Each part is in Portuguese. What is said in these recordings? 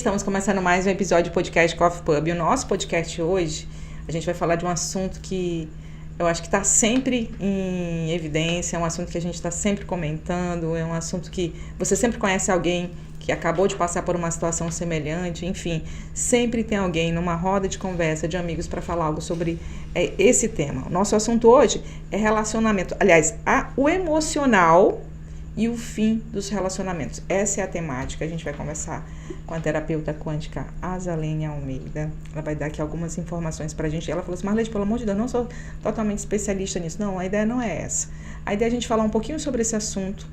estamos começando mais um episódio do podcast Coffee Pub. E o nosso podcast hoje, a gente vai falar de um assunto que eu acho que está sempre em evidência, é um assunto que a gente está sempre comentando, é um assunto que você sempre conhece alguém que acabou de passar por uma situação semelhante, enfim, sempre tem alguém numa roda de conversa de amigos para falar algo sobre esse tema. O nosso assunto hoje é relacionamento, aliás, o emocional e o fim dos relacionamentos. Essa é a temática. A gente vai conversar com a terapeuta quântica Azalene Almeida. Ela vai dar aqui algumas informações pra gente. Ela falou assim: Marlete, pelo amor de Deus, não sou totalmente especialista nisso. Não, a ideia não é essa. A ideia é a gente falar um pouquinho sobre esse assunto,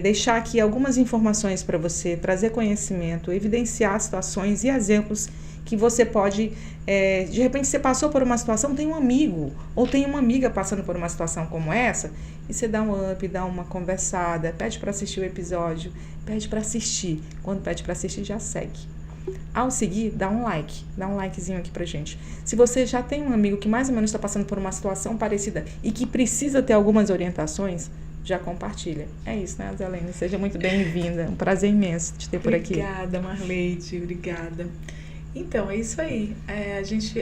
deixar aqui algumas informações para você, trazer conhecimento, evidenciar situações e exemplos que você pode, de repente você passou por uma situação, tem um amigo ou tem uma amiga passando por uma situação como essa, e você dá um up, dá uma conversada, pede para assistir o episódio, pede para assistir. Quando pede para assistir, já segue. Ao seguir, dá um likezinho aqui pra gente. Se você já tem um amigo que mais ou menos está passando por uma situação parecida e que precisa ter algumas orientações, já compartilha. É isso, né, Azalene? Seja muito bem-vinda. Um prazer imenso te ter por aqui. Obrigada, Marlete. Obrigada. Então, é isso aí.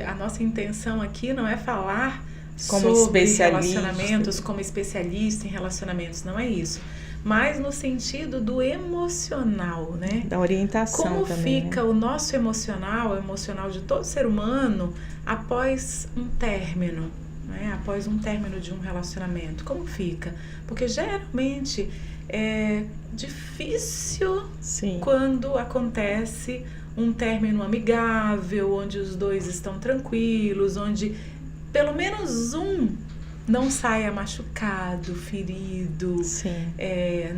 A nossa intenção aqui não é falar como sobre relacionamentos, como especialista em relacionamentos, não é isso. Mas no sentido do emocional, né? Da orientação como também. Como fica, né, o nosso emocional, o emocional de todo ser humano, após um término, né? Após um término de um relacionamento. Como fica? Porque geralmente é difícil. Sim. Quando acontece um término amigável, onde os dois estão tranquilos, onde pelo menos um não saia machucado, ferido,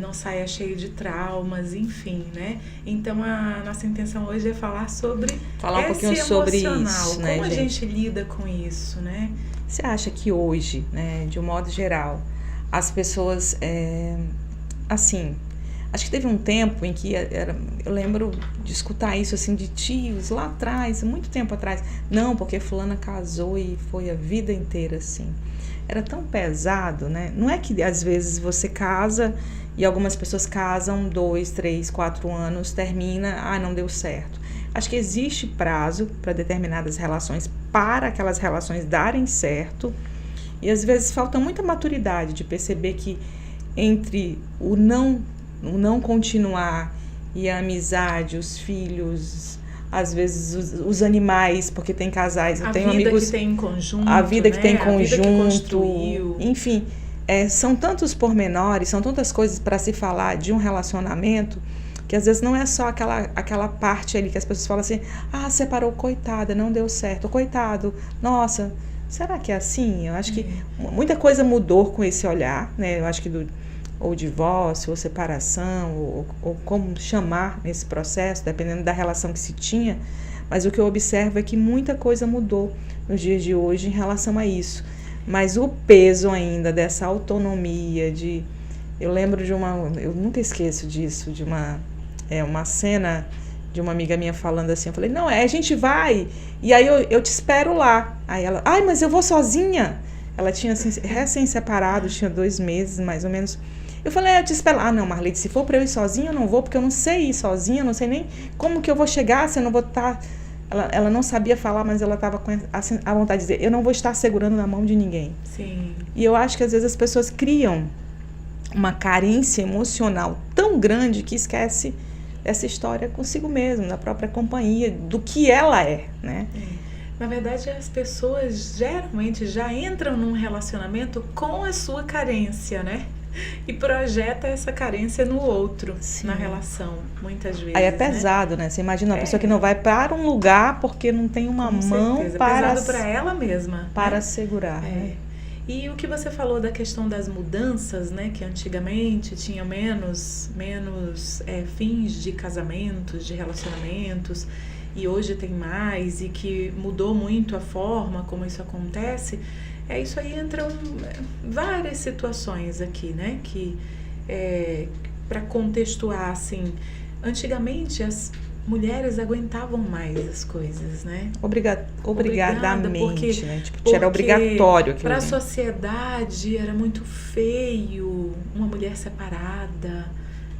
não saia cheio de traumas, enfim, né? Então a nossa intenção hoje é falar sobre um pouquinho sobre isso, né, como a gente lida com isso, né? Você acha que hoje, né, de um modo geral, as pessoas, assim, acho que teve um tempo em que eu lembro de escutar isso assim de tios lá atrás, muito tempo atrás. Não, porque fulana casou e foi a vida inteira assim. Era tão pesado, né? Não é que às vezes você casa e algumas pessoas casam 2, 3, 4 anos, termina, não deu certo. Acho que existe prazo para determinadas relações, para aquelas relações darem certo. E às vezes falta muita maturidade de perceber que entre o não continuar e a amizade, os filhos, às vezes os animais, porque tem casais, eu tenho amigos, que tem em conjunto, a vida que né? tem em conjunto, a vida que construiu. Enfim, são tantos pormenores, são tantas coisas para se falar de um relacionamento, que às vezes não é só aquela parte ali que as pessoas falam assim: separou, coitada, não deu certo, coitado, nossa, será que é assim? Eu acho que muita coisa mudou com esse olhar, né? Eu acho que ou divórcio, ou separação, ou como chamar nesse processo, dependendo da relação que se tinha. Mas o que eu observo é que muita coisa mudou nos dias de hoje em relação a isso. Mas o peso ainda dessa autonomia, eu lembro eu nunca esqueço disso, de uma cena de uma amiga minha falando assim, eu falei: não, a gente vai, e aí eu te espero lá. Aí ela: mas eu vou sozinha. Ela tinha assim, recém-separado, tinha 2 meses mais ou menos. Eu falei: eu te espero. Não, Marlete, se for para eu ir sozinha, eu não vou, porque eu não sei ir sozinha, eu não sei nem como que eu vou chegar, se eu não vou estar... Ela não sabia falar, mas ela estava com a vontade de dizer: eu não vou estar segurando na mão de ninguém. Sim. E eu acho que às vezes as pessoas criam uma carência emocional tão grande que esquece essa história consigo mesmo, da própria companhia, do que ela é, né? Na verdade, as pessoas geralmente já entram num relacionamento com a sua carência, né? E projeta essa carência no outro. Sim. Na relação, muitas vezes. Aí é pesado, né? Você imagina uma pessoa que não vai para um lugar porque não tem uma mão certeza. para... pesado para ela mesma. Para, né? segurar, né? E o que você falou da questão das mudanças, né? Que antigamente tinha menos fins de casamentos, de relacionamentos, e hoje tem mais, e que mudou muito a forma como isso acontece. Isso aí entram várias situações aqui, né? Que, para contextuar, assim, antigamente as mulheres aguentavam mais as coisas, né? Obrigadamente, porque, né? Tipo, era obrigatório. Para a sociedade era muito feio uma mulher separada,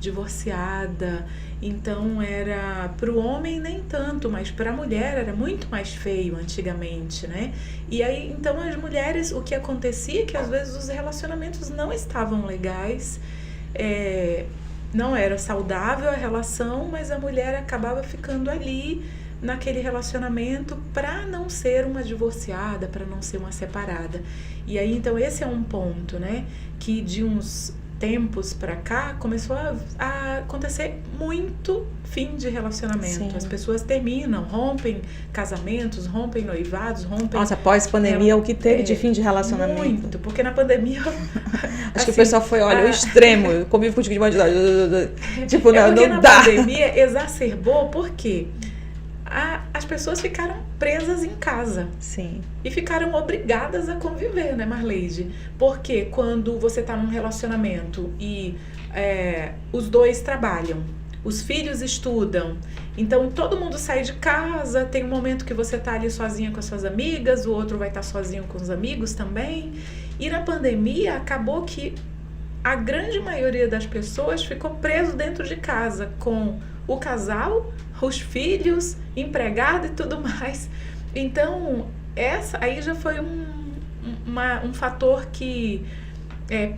divorciada. Então era para o homem nem tanto, mas para a mulher era muito mais feio antigamente, né? E aí então as mulheres, o que acontecia é que às vezes os relacionamentos não estavam legais, não era saudável a relação, mas a mulher acabava ficando ali naquele relacionamento para não ser uma divorciada, para não ser uma separada. E aí então esse é um ponto, né? Que de uns tempos para cá começou a acontecer muito fim de relacionamento. Sim. As pessoas terminam, rompem casamentos, rompem noivados, rompem... Nossa, pós-pandemia, o que teve de fim de relacionamento? Muito, porque na pandemia... Acho que o pessoal foi, olha, o extremo, eu convivo contigo de uma idade. Tipo, não, porque não dá. Na pandemia exacerbou, porque as pessoas ficaram presas em casa. Sim. E ficaram obrigadas a conviver, né, Marleide? Porque quando você está num relacionamento e os dois trabalham, os filhos estudam, então todo mundo sai de casa, tem um momento que você está ali sozinha com as suas amigas, o outro vai estar sozinho com os amigos também. E na pandemia acabou que a grande maioria das pessoas ficou preso dentro de casa com o casal, os filhos, empregado e tudo mais. Então, essa aí já foi um fator que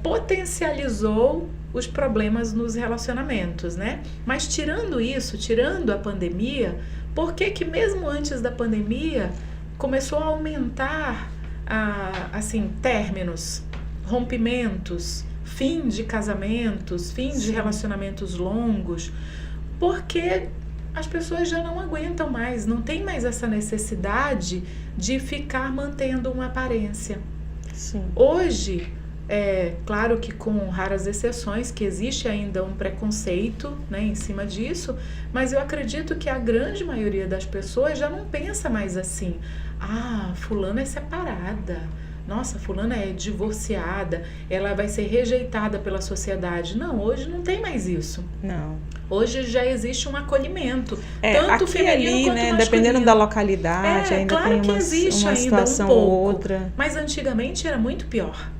potencializou os problemas nos relacionamentos, né? Mas tirando isso, tirando a pandemia, por que mesmo antes da pandemia começou a aumentar términos, rompimentos, fim de casamentos, fim de relacionamentos longos? Porque as pessoas já não aguentam mais, não tem mais essa necessidade de ficar mantendo uma aparência. Sim. Hoje, claro que com raras exceções, que existe ainda um preconceito, né, em cima disso, mas eu acredito que a grande maioria das pessoas já não pensa mais assim. Fulana é separada. Nossa, fulana é divorciada, ela vai ser rejeitada pela sociedade. Não, hoje não tem mais isso. Não. Hoje já existe um acolhimento, tanto aqui feminino ali, quanto né, masculino. dependendo da localidade, ainda claro tem que existe uma ainda situação um pouco, ou outra. mas antigamente era muito pior,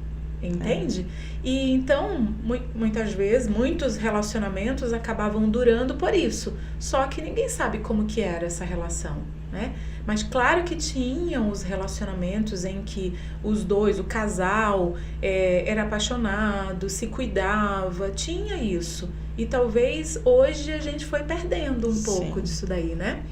entende? E então, muitas vezes, muitos relacionamentos acabavam durando por isso. Só que ninguém sabe como que era essa relação, né? Mas claro que tinham os relacionamentos em que os dois, o casal, era apaixonado, se cuidava, tinha isso. E talvez hoje a gente foi perdendo um pouco disso daí, né?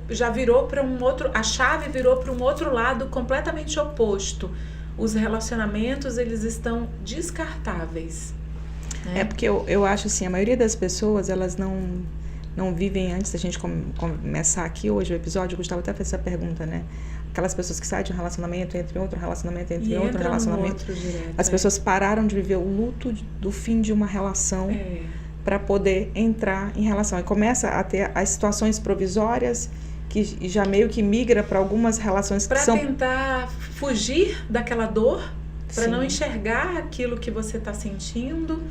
Já virou para um outro, a chave virou para um outro lado completamente oposto. Os relacionamentos, eles estão descartáveis, né? Porque eu acho assim, a maioria das pessoas, elas não vivem, antes da gente começar aqui hoje o episódio, eu gostava até de fazer essa pergunta, né? Aquelas pessoas que saem de um relacionamento, entre outro relacionamento, entre outro relacionamento. As pessoas pararam de viver o luto do fim de uma relação para poder entrar em relação. E começa a ter as situações provisórias, que já meio que migra para algumas relações que são... Para tentar fugir daquela dor, para não enxergar aquilo que você está sentindo.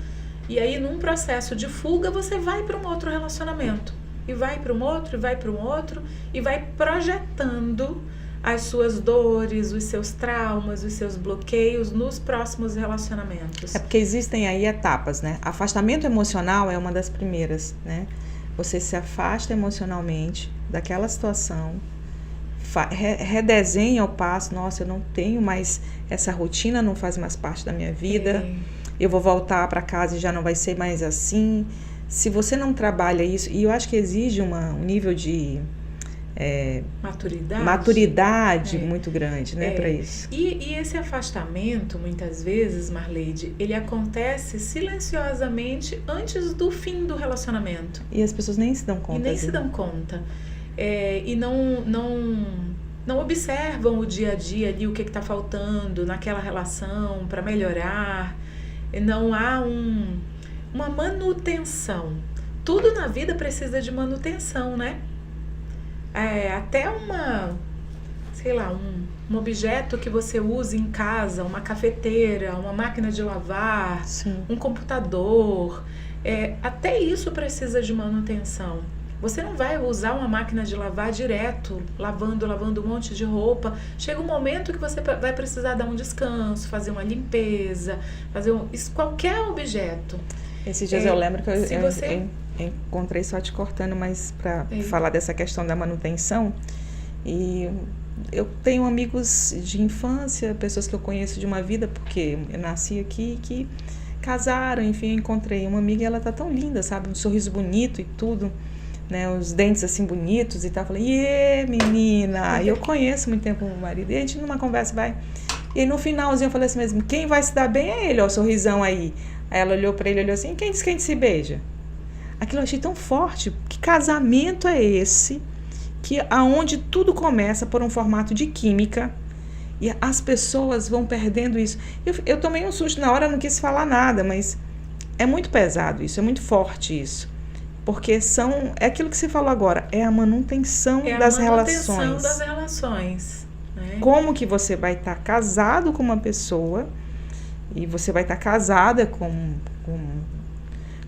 E aí, num processo de fuga, você vai para um outro relacionamento. E vai para um outro, e vai para um outro, e vai projetando as suas dores, os seus traumas, os seus bloqueios nos próximos relacionamentos. Porque existem aí etapas, né? Afastamento emocional é uma das primeiras, né? Você se afasta emocionalmente daquela situação, redesenha o passo. Nossa, eu não tenho mais essa rotina, não faz mais parte da minha vida. Eu vou voltar para casa e já não vai ser mais assim. Se você não trabalha isso, e eu acho que exige um nível de maturidade muito grande, né, para isso. E esse afastamento, muitas vezes, Marleide, ele acontece silenciosamente antes do fim do relacionamento. E as pessoas nem se dão conta. E nem se dão conta. E não observam o dia a dia ali, o que está faltando naquela relação para melhorar. Não há uma manutenção. Tudo na vida precisa de manutenção, né? Até um objeto que você usa em casa, uma cafeteira, uma máquina de lavar, um computador, até isso precisa de manutenção. Você não vai usar uma máquina de lavar direto, lavando um monte de roupa. Chega um momento que você vai precisar dar um descanso, fazer uma limpeza, qualquer objeto. Esses dias eu lembro que eu encontrei, só te cortando, mas para falar dessa questão da manutenção. E eu tenho amigos de infância, pessoas que eu conheço de uma vida, porque eu nasci aqui, que casaram, enfim, eu encontrei uma amiga e ela tá tão linda, sabe? Um sorriso bonito e tudo, né? Os dentes assim bonitos e tal. Eu falei, menina! E eu conheço muito tempo o meu marido. E a gente numa conversa vai. E aí, no finalzinho eu falei assim mesmo, quem vai se dar bem é ele, ó, o sorrisão aí. Aí ela olhou pra ele, olhou assim, quem disse que a gente se beija? Aquilo eu achei tão forte. Que casamento é esse? Que aonde tudo começa por um formato de química e as pessoas vão perdendo isso. Eu tomei um susto na hora, não quis falar nada, mas é muito pesado isso, é muito forte isso. Porque é aquilo que você falou agora, é a manutenção das relações. Né? Como que você vai estar casado com uma pessoa e você vai estar casada com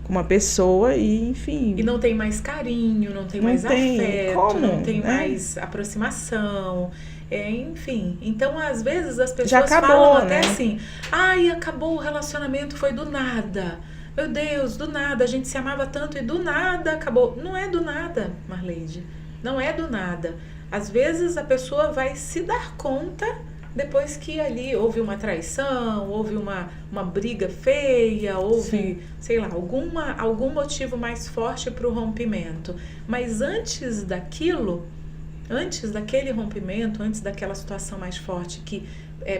uma pessoa e, enfim... E não tem mais carinho, não tem mais afeto, não tem mais aproximação, enfim. Então, às vezes, as pessoas falam até assim, acabou o relacionamento, foi do nada. Meu Deus, do nada, a gente se amava tanto e do nada acabou. Não é do nada, Marleide, não é do nada. Às vezes, a pessoa vai se dar conta... Depois que ali houve uma traição, houve uma briga feia, houve, sei lá, algum motivo mais forte para o rompimento. Mas antes daquele rompimento, antes daquela situação mais forte que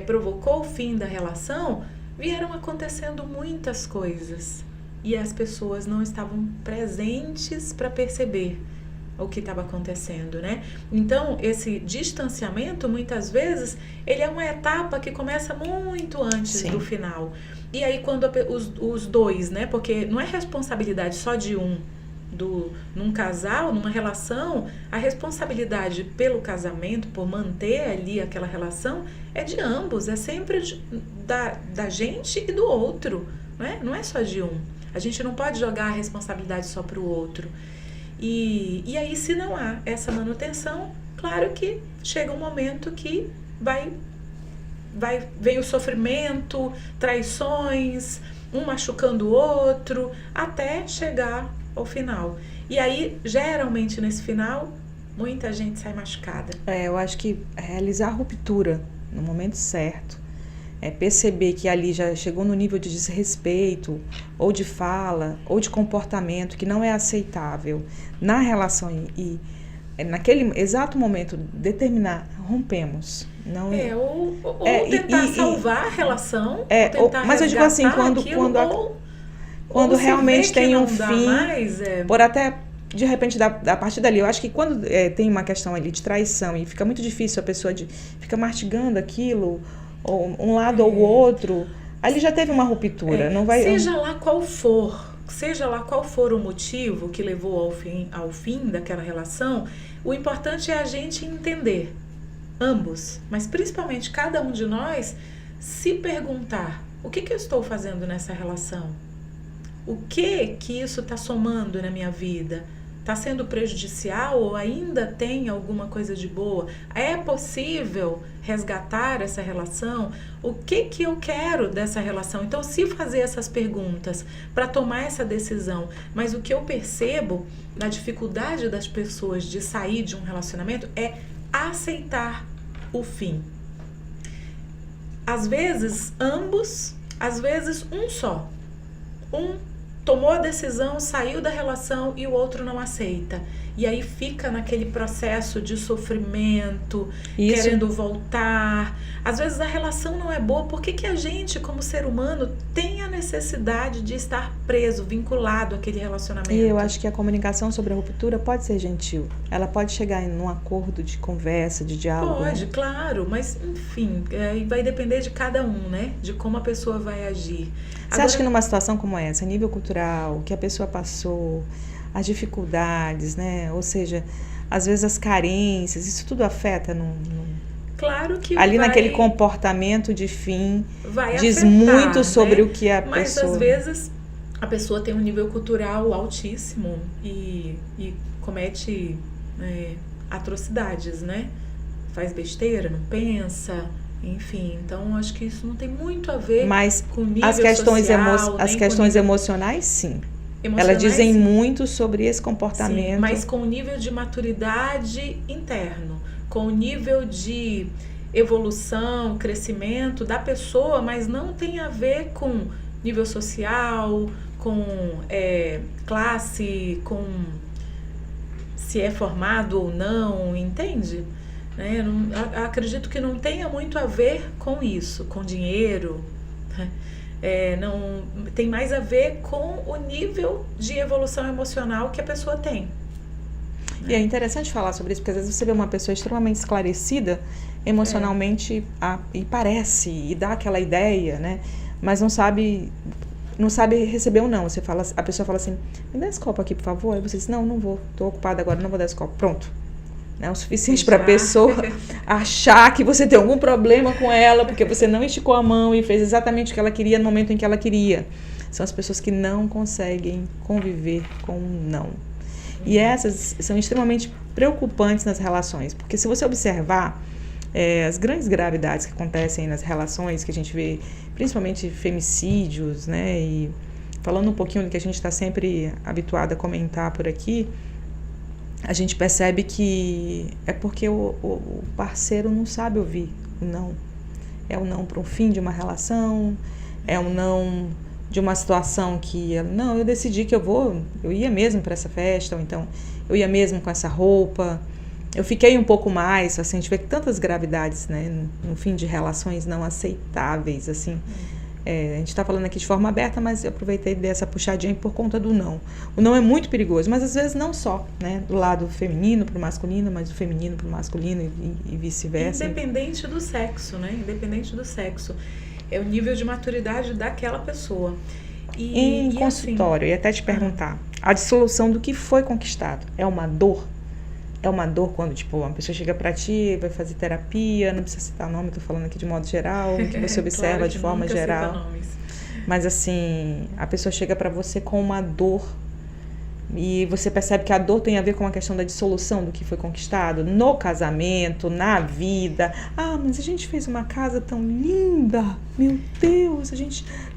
provocou o fim da relação, vieram acontecendo muitas coisas. E as pessoas não estavam presentes para perceber o que estava acontecendo, né? Então, esse distanciamento, muitas vezes, ele é uma etapa que começa muito antes do final. E aí, quando os dois, né? Porque não é responsabilidade só de num casal, numa relação, a responsabilidade pelo casamento, por manter ali aquela relação, é de ambos, é sempre da gente e do outro, né? Não é só de um. A gente não pode jogar a responsabilidade só para o outro. E aí, se não há essa manutenção, claro que chega um momento que vem o sofrimento, traições, um machucando o outro, até chegar ao final. E aí, geralmente, nesse final, muita gente sai machucada. Eu acho que realizar a ruptura no momento certo, perceber que ali já chegou no nível de desrespeito, ou de fala, ou de comportamento que não é aceitável na relação e naquele exato momento determinar, rompemos. Não, ou tentar salvar a relação, mas eu digo assim, quando realmente tem um fim, por até de repente, a partir dali, eu acho que quando tem uma questão ali de traição e fica muito difícil, a pessoa fica mastigando aquilo, ou um lado ou o outro, ali já teve uma ruptura. Não vai, seja lá qual for o motivo que levou ao fim daquela relação, o importante é a gente entender, ambos, mas principalmente cada um de nós, se perguntar, o que eu estou fazendo nessa relação? O que isso está somando na minha vida? Está sendo prejudicial ou ainda tem alguma coisa de boa? É possível resgatar essa relação? O que eu quero dessa relação? Então, se fazer essas perguntas para tomar essa decisão, mas o que eu percebo na dificuldade das pessoas de sair de um relacionamento é aceitar o fim. Às vezes, ambos, às vezes, um só. Tomou a decisão, saiu da relação e o outro não aceita. E aí fica naquele processo de sofrimento, querendo voltar. Às vezes a relação não é boa. Por que a gente, como ser humano, tem a necessidade de estar preso, vinculado àquele relacionamento? E eu acho que a comunicação sobre a ruptura pode ser gentil. Ela pode chegar em um acordo de conversa, de diálogo. Pode, claro. Mas, enfim, vai depender de cada um, né? De como a pessoa vai agir. Você acha que numa situação como essa, a nível cultural, que a pessoa passou, as dificuldades, né? Ou seja, às vezes as carências, isso tudo afeta Claro que ali naquele comportamento de fim, diz afetar, muito sobre, né? O que a pessoa... Mas às vezes a pessoa tem um nível cultural altíssimo e comete atrocidades, né? Faz besteira, não pensa, enfim. Então, acho que isso não tem muito a ver com o nível as questões social, as questões emocionais, sim. Elas dizem muito sobre esse comportamento. Sim, mas com o nível de maturidade interno, com o nível de evolução, crescimento da pessoa, mas não tem a ver com nível social, com classe, com se é formado ou não, entende? Acredito que não tenha muito a ver com isso, com dinheiro, né? Não tem mais a ver com o nível de evolução emocional que a pessoa tem. E é interessante falar sobre isso, porque às vezes você vê uma pessoa extremamente esclarecida emocionalmente e parece, e dá aquela ideia, né? Mas não sabe receber ou não. A pessoa fala assim, me dá esse copo aqui, por favor. Aí você diz, não vou, tô ocupada agora, não vou dar esse copo. Pronto. É o suficiente para a pessoa achar que você tem algum problema com ela, porque você não esticou a mão e fez exatamente o que ela queria no momento em que ela queria. São as pessoas que não conseguem conviver com o não. E essas são extremamente preocupantes nas relações, porque se você observar as grandes gravidades que acontecem nas relações, que a gente vê, principalmente femicídios, né? E falando um pouquinho do que a gente está sempre habituado a comentar por aqui, a gente percebe que é porque o parceiro não sabe ouvir o não. É o não para um fim de uma relação, é o não de uma situação que, não, eu decidi que eu ia mesmo para essa festa, ou então eu ia mesmo com essa roupa, eu fiquei um pouco mais, assim, a gente vê tantas gravidades, né, no fim de relações não aceitáveis, assim. A gente está falando aqui de forma aberta, mas eu aproveitei dessa puxadinha por conta do não. O não é muito perigoso, mas às vezes não só, né? Do lado feminino para o masculino, mas do feminino para o masculino e vice-versa. Independente do sexo, né? Independente do sexo. É o nível de maturidade daquela pessoa. Em consultório, assim, eu ia até te perguntar, a dissolução do que foi conquistado é uma dor? É uma dor quando, tipo, uma pessoa chega pra ti, vai fazer terapia, não precisa citar nome, tô falando aqui de modo geral, que você observa claro que de forma geral. Mas assim, a pessoa chega pra você com uma dor e você percebe que a dor tem a ver com a questão da dissolução do que foi conquistado no casamento, na vida. Mas a gente fez uma casa tão linda, meu Deus,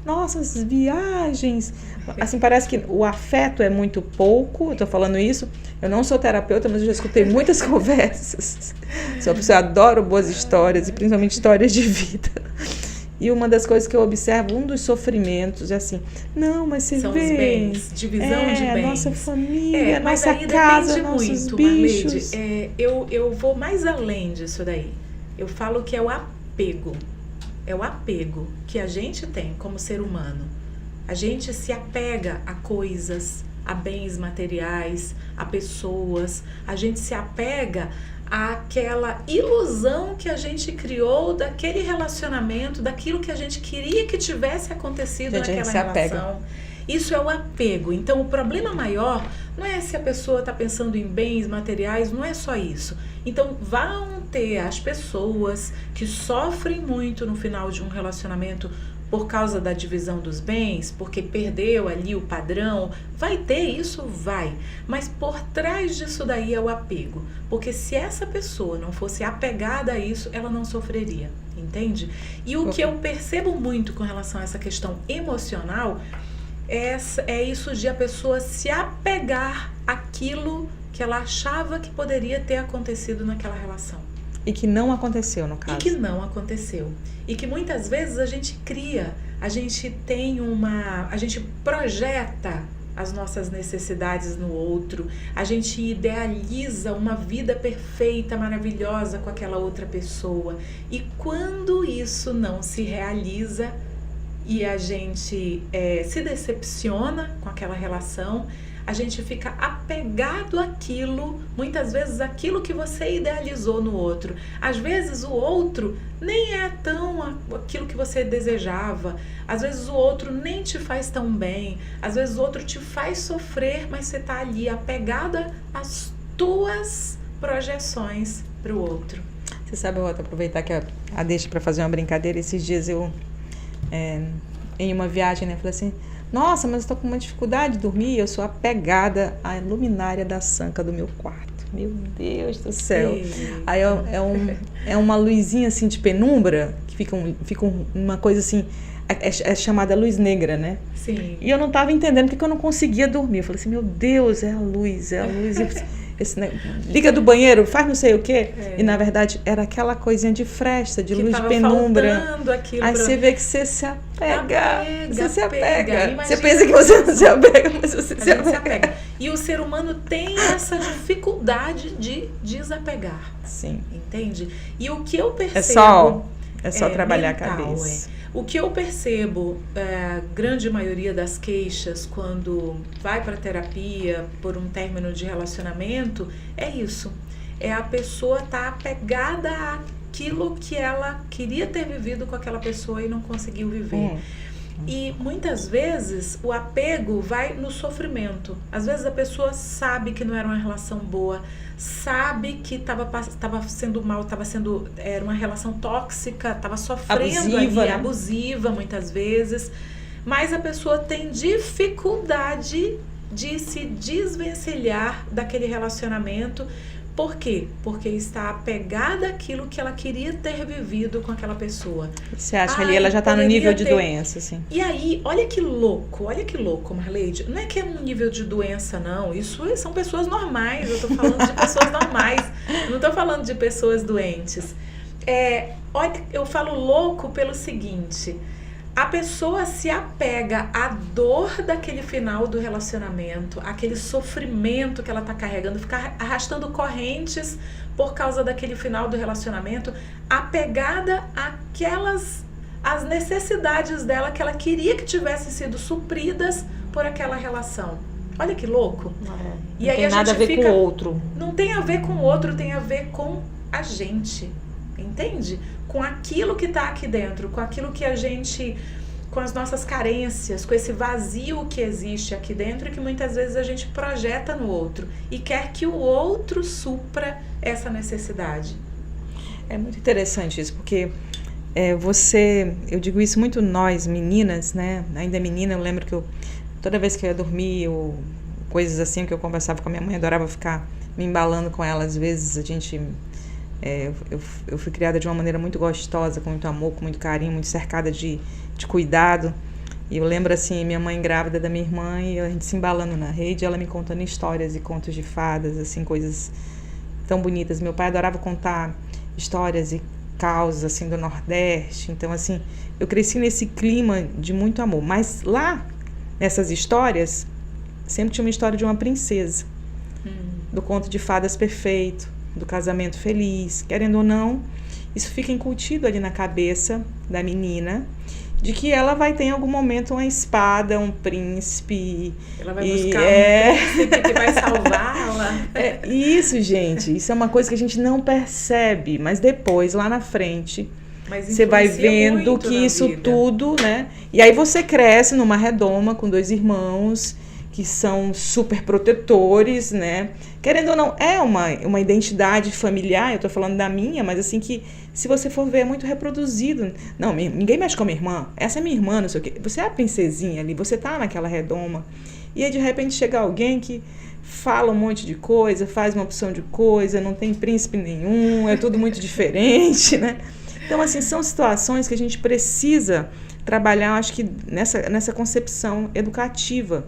nossas viagens. Assim, parece que o afeto é muito pouco, eu tô falando isso, eu não sou terapeuta, mas eu já escutei muitas conversas. Sou uma pessoa que adoro boas histórias, e principalmente histórias de vida. E uma das coisas que eu observo, um dos sofrimentos é assim, não, mas você são vê... São os bens, divisão de bens. Nossa família, nossa casa, nossos bichos. Marlede, eu vou mais além disso daí. Eu falo que é o apego. É o apego que a gente tem como ser humano. A gente se apega a coisas, a bens materiais, a pessoas. A gente se apega àquela ilusão que a gente criou daquele relacionamento, daquilo que a gente queria que tivesse acontecido naquela relação. Isso é o apego. Então, o problema maior não é se a pessoa está pensando em bens materiais, não é só isso. Então, vão ter as pessoas que sofrem muito no final de um relacionamento por causa da divisão dos bens, porque perdeu ali o padrão. Vai ter isso? Vai. Mas por trás disso daí é o apego. Porque se essa pessoa não fosse apegada a isso, ela não sofreria. Entende? E o que eu percebo muito com relação a essa questão emocional é isso de a pessoa se apegar àquilo que ela achava que poderia ter acontecido naquela relação. E que não aconteceu, no caso. E que não aconteceu. E que muitas vezes a gente cria, a gente projeta as nossas necessidades no outro, a gente idealiza uma vida perfeita, maravilhosa com aquela outra pessoa. E quando isso não se realiza e a gente se decepciona com aquela relação, a gente fica apegado àquilo, muitas vezes aquilo que você idealizou no outro. Às vezes o outro nem é tão aquilo que você desejava, às vezes o outro nem te faz tão bem, às vezes o outro te faz sofrer, mas você está ali apegada às tuas projeções para o outro. Você sabe, eu vou aproveitar que a deixa para fazer uma brincadeira. Esses dias eu, em uma viagem, né, falei assim, Nossa, mas eu tô com uma dificuldade de dormir, eu sou apegada à luminária da sanca do meu quarto. Meu Deus do céu. Aí é uma luzinha assim de penumbra, que fica uma coisa assim, é chamada luz negra, né? Sim. E eu não estava entendendo porque eu não conseguia dormir. Eu falei assim, meu Deus, é a luz. Liga do banheiro, faz não sei o quê. E na verdade era aquela coisinha de fresta, de luz de penumbra. Aí você vê que você se apega. Você se apega. Você pensa que você não se apega, mas você se apega. E o ser humano tem essa dificuldade de desapegar. Sim. Entende? E o que eu percebo... É só trabalhar mental, a cabeça. O que eu percebo, a grande maioria das queixas quando vai para terapia por um término de relacionamento, é isso. É a pessoa estar apegada àquilo que ela queria ter vivido com aquela pessoa e não conseguiu viver. E muitas vezes o apego vai no sofrimento. Às vezes a pessoa sabe que não era uma relação boa, sabe que estava sendo mal, era uma relação tóxica, estava sofrendo abusiva, ali, né? Abusiva muitas vezes, mas a pessoa tem dificuldade de se desvencilhar daquele relacionamento. Por quê? Porque está apegada àquilo que ela queria ter vivido com aquela pessoa. Você acha que ali ela já está no nível de doença, assim? E aí, olha que louco, Marleide. Não é que é um nível de doença, não. Isso são pessoas normais. Eu estou falando de pessoas normais. Eu não estou falando de pessoas doentes. Olha, eu falo louco pelo seguinte... A pessoa se apega à dor daquele final do relacionamento, aquele sofrimento que ela está carregando, ficar arrastando correntes por causa daquele final do relacionamento, apegada às necessidades dela que ela queria que tivessem sido supridas por aquela relação. Olha que louco. Não tem nada a ver com o outro. Não tem a ver com o outro, tem a ver com a gente. Entende? Com aquilo que está aqui dentro, com aquilo que a gente, com as nossas carências, com esse vazio que existe aqui dentro e que muitas vezes a gente projeta no outro e quer que o outro supra essa necessidade. É muito interessante isso, porque eu digo isso muito nós, meninas, né? Ainda menina, eu lembro que toda vez que eu ia dormir, coisas assim que eu conversava com a minha mãe, adorava ficar me embalando com ela, às vezes a gente... Eu fui criada de uma maneira muito gostosa, com muito amor, com muito carinho, muito cercada de cuidado. E eu lembro assim, minha mãe grávida da minha irmã e a gente se embalando na rede, ela me contando histórias e contos de fadas, assim, coisas tão bonitas. Meu pai adorava contar histórias e causas assim do Nordeste. Então assim, eu cresci nesse clima de muito amor. Mas lá, nessas histórias, sempre tinha uma história de uma princesa, do conto de fadas perfeito, do casamento feliz, querendo ou não, isso fica incutido ali na cabeça da menina, de que ela vai ter em algum momento uma espada, um príncipe. Ela vai buscar um príncipe que vai salvá-la. Isso, gente, isso é uma coisa que a gente não percebe, mas depois, lá na frente, você vai vendo que isso tudo, né? E aí você cresce numa redoma com 2 irmãos, que são super protetores, né? Querendo ou não, é uma identidade familiar, eu tô falando da minha, mas assim que, se você for ver, é muito reproduzido. Não, ninguém mexe com a minha irmã, essa é minha irmã, não sei o quê. Você é a princesinha ali, você tá naquela redoma, e aí de repente chega alguém que fala um monte de coisa, faz uma opção de coisa, não tem príncipe nenhum, é tudo muito diferente, né? Então, assim, são situações que a gente precisa trabalhar, acho que nessa concepção educativa.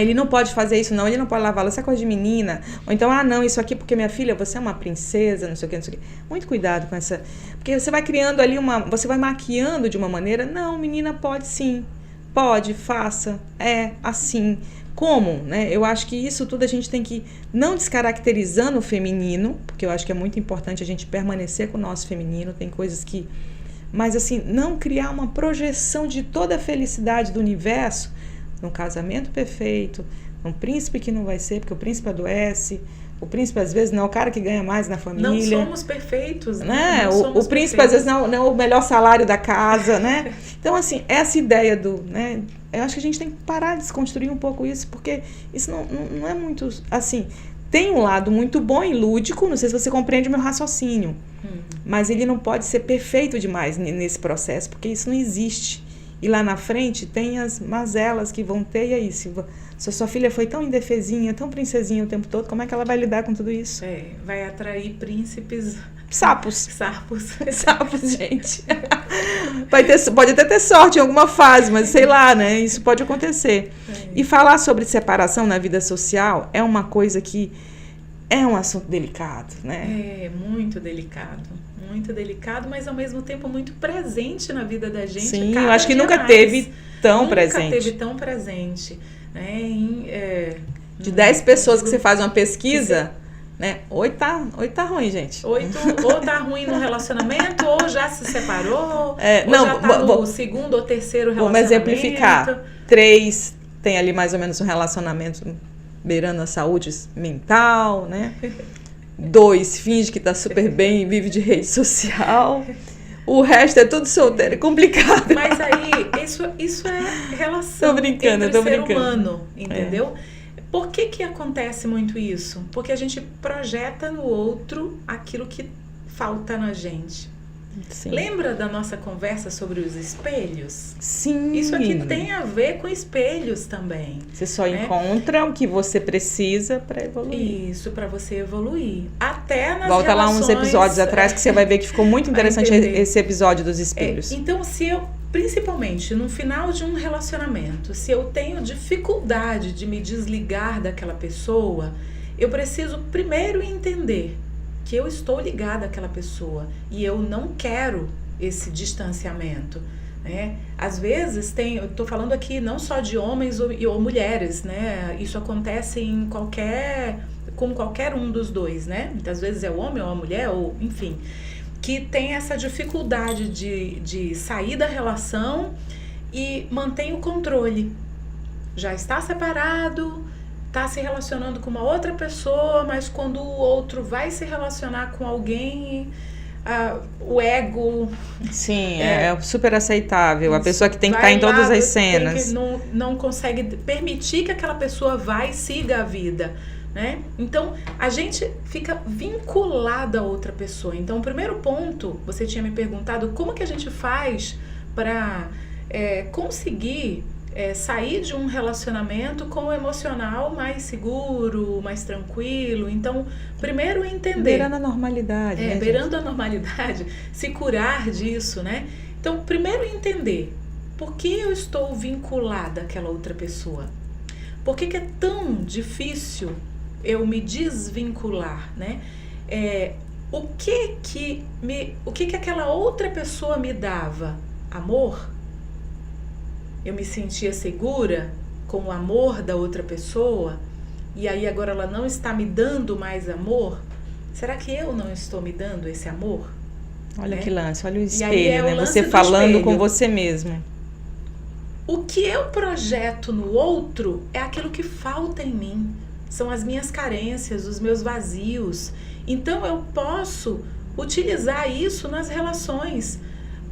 Ele não pode fazer isso, não, ele não pode lavar louça, isso é coisa de menina. Ou então, não, isso aqui porque minha filha, você é uma princesa, não sei o que, não sei o que. Muito cuidado com essa... Porque você vai criando ali você vai maquiando de uma maneira, não, menina pode sim, pode, faça, assim. Como, né? Eu acho que isso tudo a gente tem que, não descaracterizando o feminino, porque eu acho que é muito importante a gente permanecer com o nosso feminino, tem coisas que... Mas assim, não criar uma projeção de toda a felicidade do universo num casamento perfeito, num príncipe que não vai ser, porque o príncipe adoece, o príncipe às vezes não é o cara que ganha mais na família. Não somos perfeitos, né? O príncipe às vezes não é o melhor salário da casa, né? Então assim, essa ideia né? Eu acho que a gente tem que parar de desconstruir um pouco isso, porque isso não é muito, assim, tem um lado muito bom e lúdico, não sei se você compreende o meu raciocínio, mas ele não pode ser perfeito demais nesse processo, porque isso não existe. E lá na frente tem as mazelas que vão ter. E aí, se sua filha foi tão indefesinha, tão princesinha o tempo todo, como é que ela vai lidar com tudo isso? Vai atrair príncipes... Sapos. Sapos, gente. Pode até ter sorte em alguma fase, mas sei lá, né? Isso pode acontecer. E falar sobre separação na vida social é uma coisa que é um assunto delicado, né? Muito delicado, mas ao mesmo tempo muito presente na vida da gente. Sim, eu acho que nunca teve tão presente. Né? De 10 pessoas que você faz uma pesquisa, né? 8 tá ruim, gente. 8 ou tá ruim no relacionamento, ou já se separou, já tá no segundo ou terceiro relacionamento. Vamos exemplificar. 3 tem ali mais ou menos um relacionamento beirando a saúde mental, né? 2 finge que tá super bem e vive de rede social. O resto é tudo solteiro, é complicado. Mas aí, isso é relação entre ser humano, entendeu? Por que acontece muito isso? Porque a gente projeta no outro aquilo que falta na gente. Sim. Lembra da nossa conversa sobre os espelhos? Sim. Isso aqui tem a ver com espelhos também. Você só encontra o que você precisa para evoluir. Isso, para você evoluir. Até nas Volta relações... lá uns episódios atrás que você vai ver que ficou muito interessante esse episódio dos espelhos. Então, principalmente no final de um relacionamento, se eu tenho dificuldade de me desligar daquela pessoa, eu preciso primeiro entender que eu estou ligada àquela pessoa e eu não quero esse distanciamento, né? Às vezes eu estou falando aqui não só de homens ou mulheres, né? Isso acontece com qualquer um dos dois, né? Muitas vezes é o homem ou a mulher, ou enfim, que tem essa dificuldade de sair da relação e mantém o controle. Já está separado, está se relacionando com uma outra pessoa, mas quando o outro vai se relacionar com alguém, o ego... Sim, é super aceitável. A pessoa que tem que estar em todas as cenas. Não consegue permitir que aquela pessoa vá e siga a vida, né? Então, a gente fica vinculada a outra pessoa. Então, o primeiro ponto, você tinha me perguntado como que a gente faz para conseguir sair de um relacionamento com o emocional mais seguro, mais tranquilo. Então, primeiro entender... Beirando a normalidade. Beirando a normalidade, se curar disso, né? Então, primeiro entender por que eu estou vinculada àquela outra pessoa. Por que é tão difícil eu me desvincular, né? O que aquela outra pessoa me dava? Amor? Eu me sentia segura com o amor da outra pessoa e aí agora ela não está me dando mais amor? Será que eu não estou me dando esse amor? Olha que lance, olha o espelho, né? Você falando com você mesmo. O que eu projeto no outro é aquilo que falta em mim. São as minhas carências, os meus vazios. Então eu posso utilizar isso nas relações.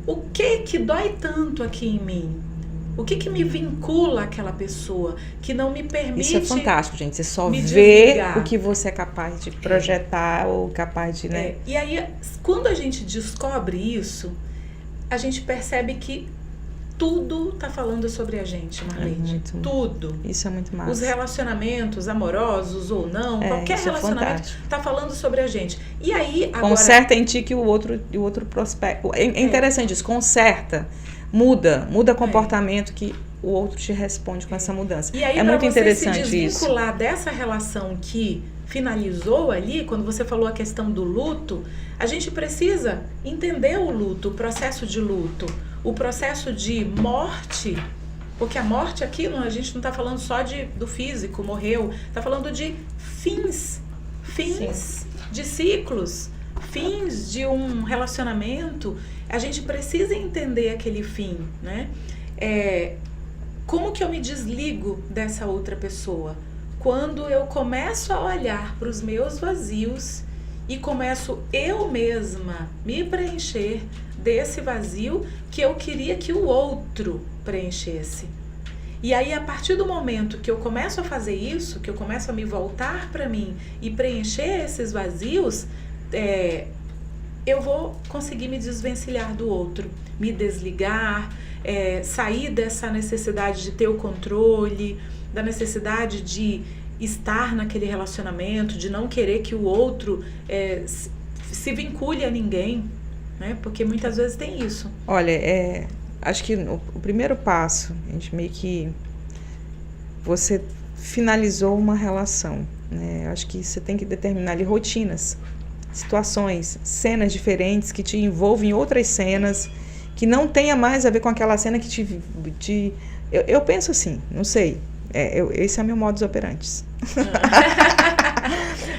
O que dói tanto aqui em mim? O que me vincula àquela pessoa, que não me permite... Isso é fantástico, gente. Você só vê o que você é capaz de projetar ou capaz de... né? E aí, quando a gente descobre isso, a gente percebe que tudo tá falando sobre a gente, Marlene. Tudo. Isso é muito massa. Os relacionamentos, amorosos ou não, qualquer relacionamento tá falando sobre a gente. E aí, agora... Conserta em ti que o outro prospecta. É interessante isso, conserta. Muda comportamento que o outro te responde com essa mudança. E aí, é muito interessante isso. Se desvincular dessa relação que finalizou ali, quando você falou a questão do luto, a gente precisa entender o luto, o processo de luto, o processo de morte, porque a morte aqui, a gente não está falando só do físico, morreu, está falando de fins de ciclos, fins de um relacionamento. A gente precisa entender aquele fim, né? Como que eu me desligo dessa outra pessoa? Quando eu começo a olhar para os meus vazios e começo eu mesma me preencher desse vazio que eu queria que o outro preenchesse. E aí, a partir do momento que eu começo a fazer isso, que eu começo a me voltar para mim e preencher esses vazios, eu vou conseguir me desvencilhar do outro, me desligar, sair dessa necessidade de ter o controle, da necessidade de estar naquele relacionamento, de não querer que o outro se vincule a ninguém, né? Porque muitas vezes tem isso. Olha, acho que o primeiro passo, a gente meio que você finalizou uma relação, né? Acho que você tem que determinar ali rotinas, situações, cenas diferentes que te envolvem em outras cenas, que não tenha mais a ver com aquela cena que eu penso assim, não sei, esse é meu modus operandi.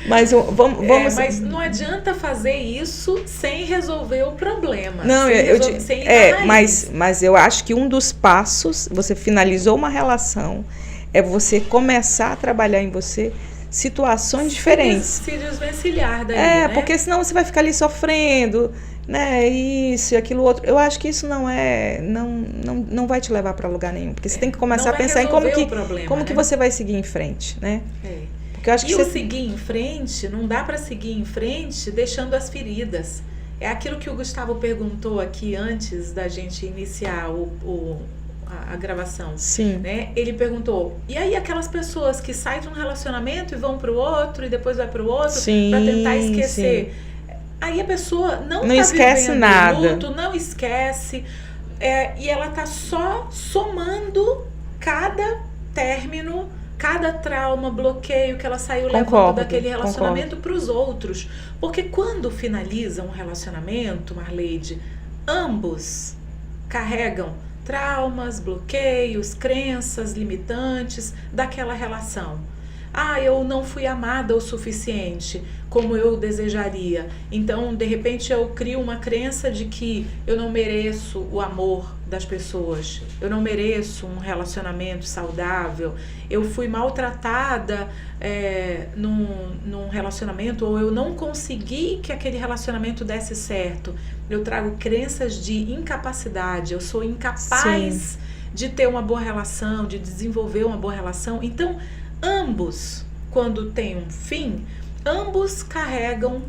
Mas vamos... mas não adianta fazer isso sem resolver o problema. Não, sem ir na raiz. Mas eu acho que um dos passos, você finalizou uma relação, é você começar a trabalhar em você situações diferentes. Se desvencilhar daí, né? Porque senão você vai ficar ali sofrendo, né? Isso e aquilo outro. Eu acho que isso não vai te levar para lugar nenhum. Porque você tem que começar a pensar em como que você vai seguir em frente, né? Porque eu acho que seguir em frente, não dá para seguir em frente deixando as feridas. É aquilo que o Gustavo perguntou aqui antes da gente iniciar a gravação. Sim. Né? Ele perguntou, e aí aquelas pessoas que saem de um relacionamento e vão pro outro e depois vai pro outro para tentar esquecer. Sim. Aí a pessoa não tá esquece vivendo nada. luto, não esquece, e ela tá só somando cada término, cada trauma, bloqueio que ela saiu levando daquele relacionamento para os outros. Porque quando finaliza um relacionamento, Marleide, ambos carregam traumas, bloqueios, crenças limitantes daquela relação. Eu não fui amada o suficiente como eu desejaria. Então, de repente, eu crio uma crença de que eu não mereço o amor das pessoas. Eu não mereço um relacionamento saudável. Eu fui maltratada num relacionamento, ou eu não consegui que aquele relacionamento desse certo. Eu trago crenças de incapacidade. Eu sou incapaz de ter uma boa relação, de desenvolver uma boa relação. Então, ambos, quando tem um fim, ambos carregam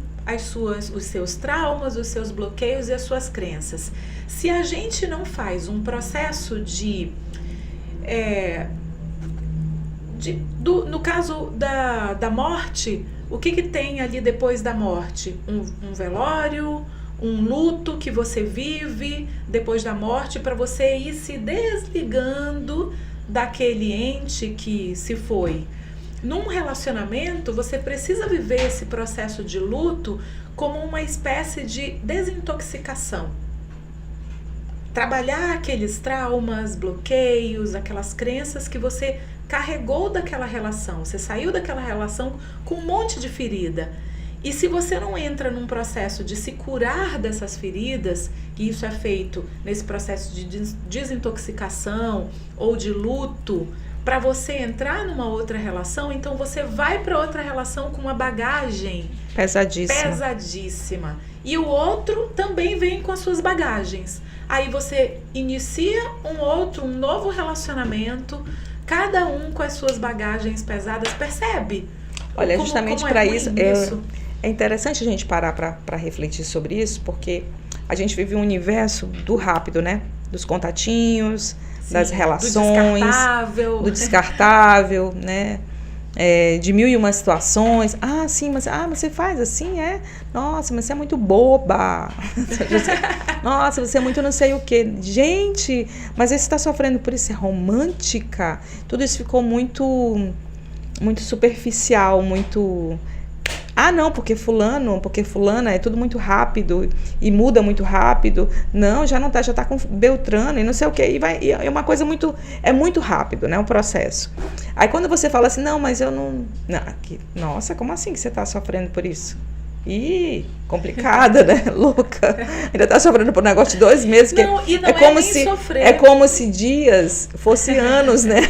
os seus traumas, os seus bloqueios e as suas crenças. Se a gente não faz um processo no caso da morte, o que tem ali depois da morte? Um velório, um luto que você vive depois da morte para você ir se desligando daquele ente que se foi. Num relacionamento, você precisa viver esse processo de luto como uma espécie de desintoxicação. Trabalhar aqueles traumas, bloqueios, aquelas crenças que você carregou daquela relação. Você saiu daquela relação com um monte de ferida. E se você não entra num processo de se curar dessas feridas, e isso é feito nesse processo de desintoxicação ou de luto, para você entrar numa outra relação, então você vai para outra relação com uma bagagem pesadíssima. E o outro também vem com as suas bagagens. Aí você inicia um novo relacionamento, cada um com as suas bagagens pesadas, percebe? Olha, justamente para isso... É interessante a gente parar para refletir sobre isso, porque a gente vive um universo do rápido, né? Dos contatinhos, das relações, do descartável, né? De mil e uma situações. Sim, mas você faz assim, Nossa, mas você é muito boba. Nossa, você é muito não sei o quê. Gente, mas você está sofrendo por isso, é romântica. Tudo isso ficou muito superficial, muito... não, porque fulana é tudo muito rápido e muda muito rápido. Não, já não tá, já tá com Beltrano e não sei o quê. E é uma coisa muito rápido, né, o processo. Aí quando você fala assim, não, mas eu não... Nossa, como assim que você tá sofrendo por isso? Complicada, né? Louca. Ainda tá sofrendo por um negócio de 2 meses. Sofrer. É como se dias fosse anos, né?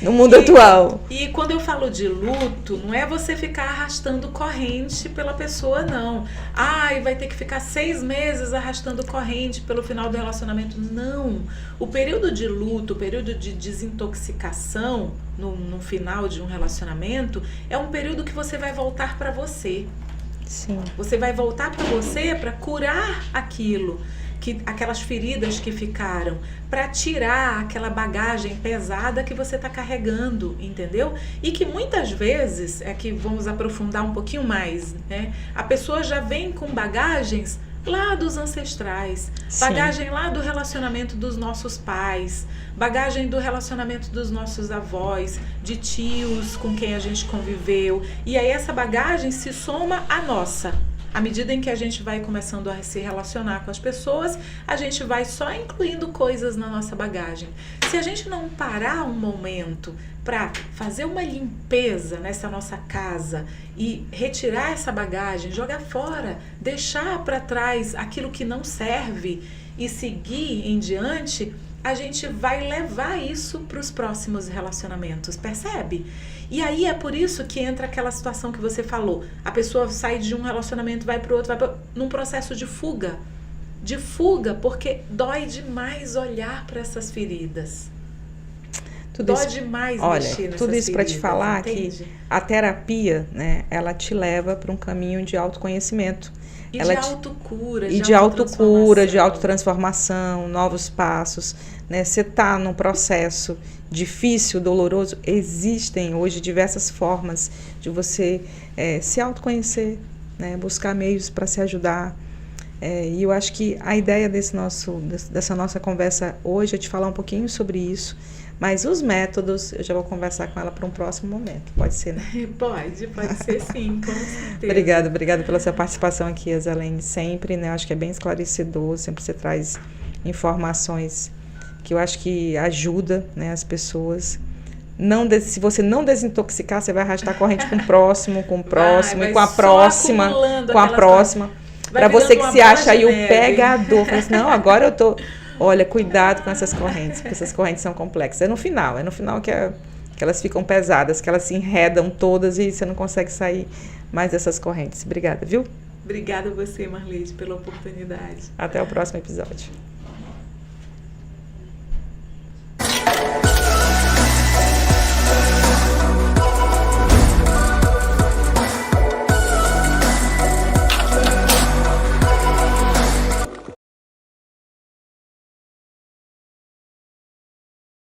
No mundo atual. E quando eu falo de luto, não é você ficar arrastando corrente pela pessoa, não. Vai ter que ficar 6 meses arrastando corrente pelo final do relacionamento. Não. O período de luto, o período de desintoxicação no final de um relacionamento, é um período que você vai voltar para você. Sim. Você vai voltar para você para curar aquilo aquelas feridas que ficaram, para tirar aquela bagagem pesada que você está carregando, entendeu? E que muitas vezes, que vamos aprofundar um pouquinho mais, né? A pessoa já vem com bagagens lá dos ancestrais, bagagem lá do relacionamento dos nossos pais, bagagem do relacionamento dos nossos avós, de tios com quem a gente conviveu, e aí essa bagagem se soma à nossa. À medida em que a gente vai começando a se relacionar com as pessoas, a gente vai só incluindo coisas na nossa bagagem. Se a gente não parar um momento para fazer uma limpeza nessa nossa casa e retirar essa bagagem, jogar fora, deixar para trás aquilo que não serve e seguir em diante, a gente vai levar isso para os próximos relacionamentos, percebe? E aí é por isso que entra aquela situação que você falou. A pessoa sai de um relacionamento, vai para o outro, num processo de fuga. De fuga, porque dói demais olhar para essas feridas. Dói demais mexer nessas feridas. Tudo isso para te falar, entende? que a terapia, né, ela te leva para um caminho de autoconhecimento. E ela de autocura, de autotransformação, novos passos, né? Você está num processo difícil, doloroso, existem hoje diversas formas de você se autoconhecer, né? Buscar meios para se ajudar. E eu acho que a ideia dessa nossa conversa hoje é te falar um pouquinho sobre isso. Mas os métodos, eu já vou conversar com ela para um próximo momento. Pode ser, né? Pode ser sim, com certeza. Obrigada pela sua participação aqui, Azalene, sempre, né? Eu acho que é bem esclarecedor, sempre você traz informações que eu acho que ajuda, né, as pessoas. Se você não desintoxicar, você vai arrastar a corrente com o próximo, e com a próxima. Para você que se acha aí o pegador, fala assim, não, agora eu tô... Olha, cuidado com essas correntes, porque essas correntes são complexas. É no final que elas ficam pesadas, que elas se enredam todas e você não consegue sair mais dessas correntes. Obrigada, viu? Obrigada a você, Marlise, pela oportunidade. Até o próximo episódio.